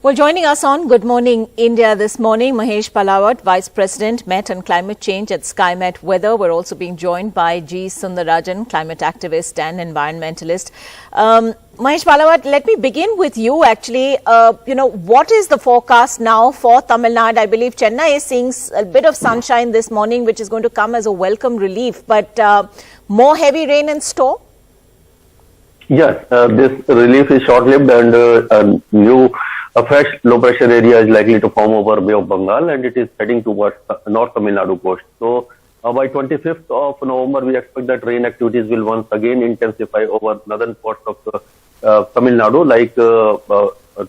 Well, joining us on Good Morning India this morning, Mahesh Palawat, Vice President, Met and Climate Change at SkyMet Weather. We're also being joined by G. Sundararajan, climate activist and environmentalist. Mahesh Palawat, let me begin with you actually. What is the forecast now for Tamil Nadu? I believe Chennai is seeing a bit of sunshine this morning, which is going to come as a welcome relief. But more heavy rain in store? Yes, this relief is short-lived and a fresh low-pressure area is likely to form over Bay of Bengal and it is heading towards North Tamil Nadu coast. So, by 25th of November, we expect that rain activities will once again intensify over northern parts of Tamil Nadu like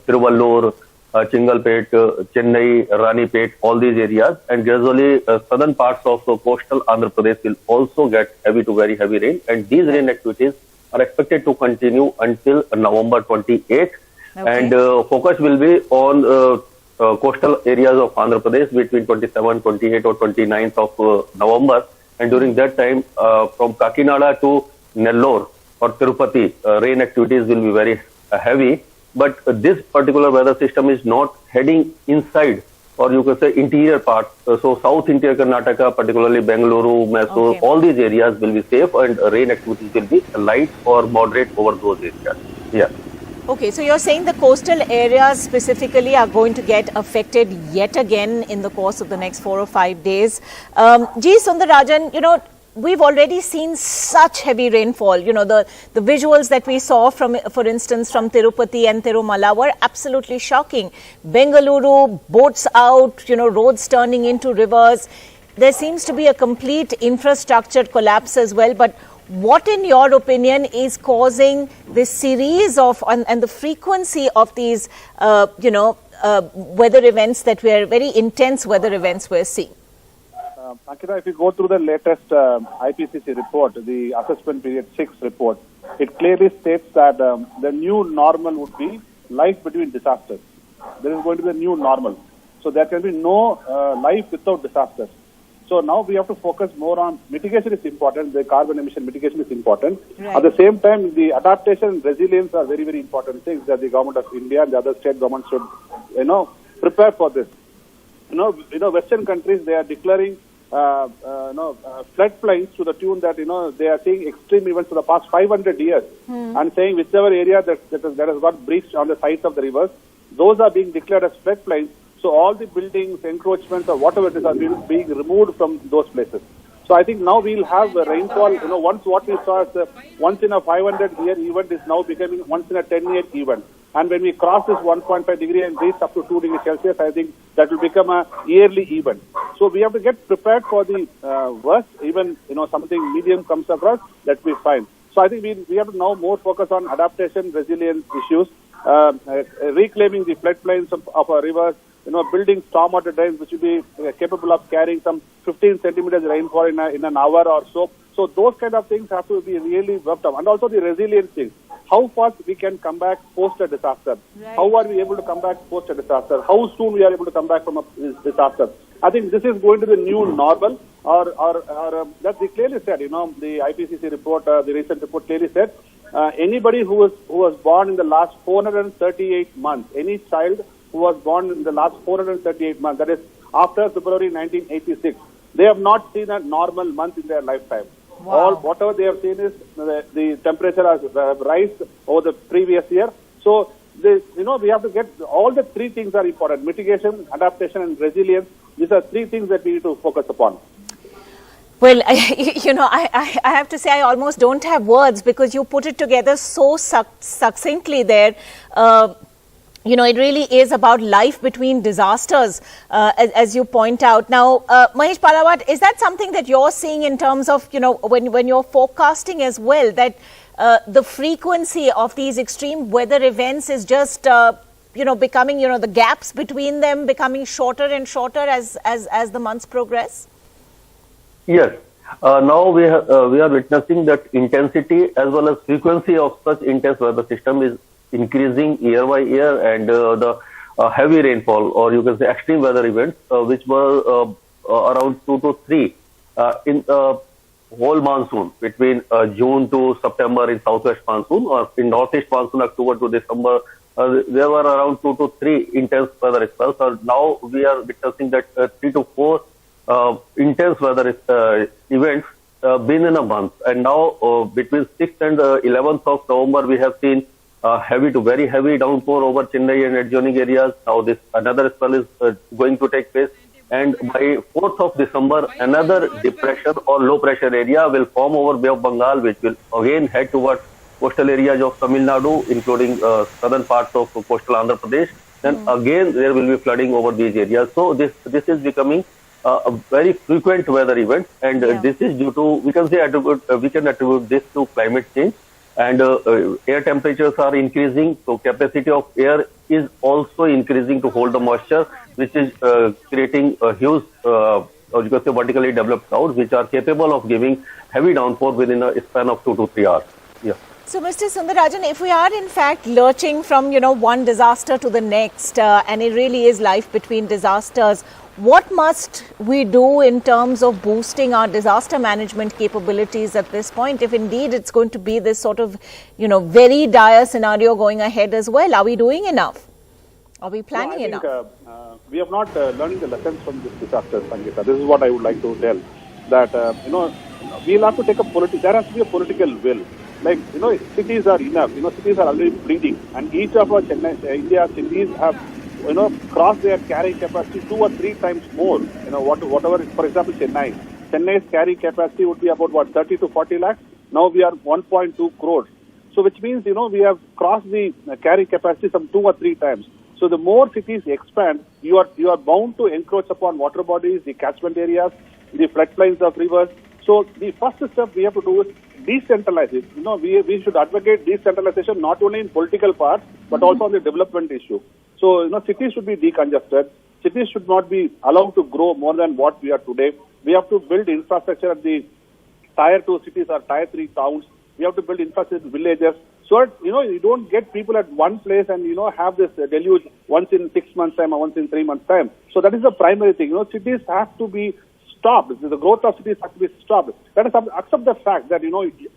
Tiruvallur, Chingalpet, Chennai, Ranipet, all these areas, and gradually southern parts of coastal Andhra Pradesh will also get heavy to very heavy rain, and these rain activities are expected to continue until November 28th. Okay. And focus will be on coastal areas of Andhra Pradesh between 27, 28 or 29th of November. And during that time, from Kakinada to Nellore or Tirupati, rain activities will be very heavy. But this particular weather system is not heading inside, or you could say interior parts. So South Interior Karnataka, particularly Bengaluru, Mysore, okay, all these areas will be safe and rain activities will be light or moderate over those areas. Yeah. Okay, so you're saying the coastal areas specifically are going to get affected yet again in the course of the next 4 or 5 days. G. Sundararajan, we've already seen such heavy rainfall. The visuals that we saw from, for instance, from Tirupati and Tirumala were absolutely shocking. Bengaluru, boats out, roads turning into rivers. There seems to be a complete infrastructure collapse as well. But what, in your opinion, is causing this series of and the frequency of these, weather events that we are very intense weather events we're seeing? Ankita, if you go through the latest IPCC report, the Assessment Period 6 report, it clearly states that the new normal would be life between disasters. There is going to be a new normal. So there can be no life without disasters. So now we have to focus more on mitigation is important, the carbon emission mitigation is important. Right. At the same time, the adaptation and resilience are very, very important things that the government of India and the other state governments should, prepare for this. Western countries, they are declaring floodplains to the tune that, they are seeing extreme events for the past 500 years and saying whichever area that has got breached on the sides of the rivers, those are being declared as floodplains. So all the buildings, encroachments or whatever it is are being removed from those places. So I think now we'll have rainfall, once what we saw as a once in a 500-year event is now becoming once in a 10-year event. And when we cross this 1.5 degree and reach up to 2 degrees Celsius, I think that will become a yearly event. So we have to get prepared for the worst, even, something medium comes across, that we find. So I think we have to now more focus on adaptation, resilience issues, reclaiming the floodplains of our rivers, building stormwater drains which will be capable of carrying some 15 centimeters rainfall in an hour or so. So those kind of things have to be really worked on. And also the resilience things. How fast we can come back post a disaster? Right. How are we able to come back post a disaster? How soon we are able to come back from a disaster? I think this is going to be the new normal, or that they clearly said, the IPCC report, the recent report clearly said, anybody who was born in the last 438 months, any child who was born in the last 438 months, that is after February 1986, they have not seen a normal month in their lifetime. Wow. Whatever they have seen is the temperature has rise over the previous year. So, we have to get all the three things are important: mitigation, adaptation, and resilience. These are three things that we need to focus upon. Well, I have to say I almost don't have words because you put it together so succinctly there. It really is about life between disasters, as you point out. Now, Mahesh Palawat, is that something that you're seeing in terms of, when you're forecasting as well, that the frequency of these extreme weather events is just, becoming, the gaps between them becoming shorter and shorter as the months progress? Yes. Now we are witnessing that intensity as well as frequency of such intense weather system is increasing year by year, and the heavy rainfall, or you can say extreme weather events, which were around 2 to 3 in whole monsoon between June to September in southwest monsoon, or in northeast monsoon October to December, there were around 2 to 3 intense weather spells. Now we are witnessing that 3 to 4 intense weather events been in a month. And now between 6th and 11th of November, we have seen heavy to very heavy downpour over Chennai and adjoining areas. Now this another spell is going to take place. And by 4th of December, another depression or low pressure area will form over Bay of Bengal, which will again head towards coastal areas of Tamil Nadu, including southern parts of coastal Andhra Pradesh. Then again, there will be flooding over these areas. So this is becoming a very frequent weather event, and this is due to, we can attribute this to climate change. And air temperatures are increasing, so capacity of air is also increasing to hold the moisture, which is creating a huge, or you can say vertically developed clouds, which are capable of giving heavy downpour within a span of 2 to 3 hours. Yeah. So, Mr. Sundararajan, if we are in fact lurching from, one disaster to the next, and it really is life between disasters, what must we do in terms of boosting our disaster management capabilities at this point, if indeed it's going to be this sort of, very dire scenario going ahead as well? Are we doing enough? Are we planning enough? We have not learned the lessons from this disaster, Sangeeta. This is what I would like to tell. That, we'll have to take there has to be a political will. Like, cities are enough. Cities are already bleeding. And each of our India cities have, crossed their carrying capacity 2 or 3 times more. Whatever, for example, Chennai's carrying capacity would be about, 30 to 40 lakhs. Now we are 1.2 crores. So which means, we have crossed the carrying capacity some 2 or 3 times. So the more cities expand, you are bound to encroach upon water bodies, the catchment areas, the floodplains of rivers. So the first step we have to do is decentralize it. We should advocate decentralization not only in political parts, but also on the development issue. So, cities should be decongested. Cities should not be allowed to grow more than what we are today. We have to build infrastructure at the tier 2 cities or tier 3 towns. We have to build infrastructure in villages. So, you don't get people at one place and, have this deluge once in 6 months' time or once in 3 months' time. So that is the primary thing. Cities have to be stopped. The growth of cities has to be stopped. Let us accept the fact that,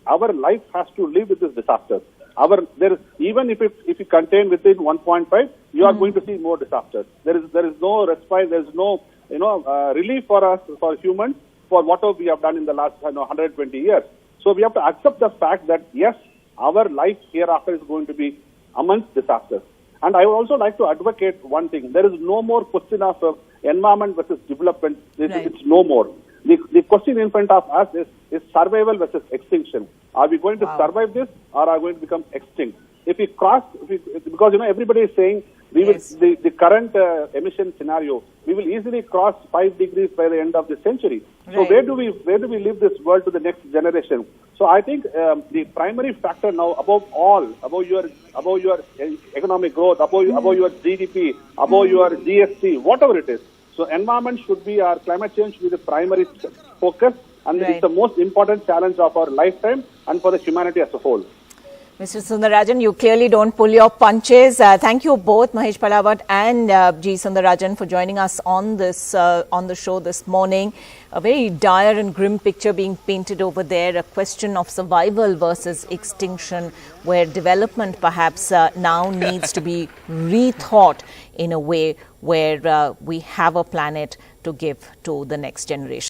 our life has to live with this disaster. Even if you contain within 1.5, you are going to see more disasters. There is no respite. There is no relief for us, for humans, for whatever we have done in the last 120 years. So we have to accept the fact that yes, our life hereafter is going to be amongst disasters. And I would also like to advocate one thing. There is no more question of environment versus development. It's no more. The question in front of us is survival versus extinction. Are we going to survive this, or are we going to become extinct? If we cross, because everybody is saying the current emission scenario, we will easily cross 5 degrees by the end of the century. So where do we leave this world to the next generation? So I think the primary factor now, above your economic growth, above your GDP, above your GST, whatever it is. So environment should be, our climate change should be the primary focus, and it's the most important challenge of our lifetime and for the humanity as a whole. Mr. Sundararajan, you clearly don't pull your punches. Thank you both, Mahesh Palawat and G. Sundararajan, for joining us on this on the show this morning. A very dire and grim picture being painted over there, a question of survival versus extinction, where development perhaps now needs to be rethought in a way where we have a planet to give to the next generation.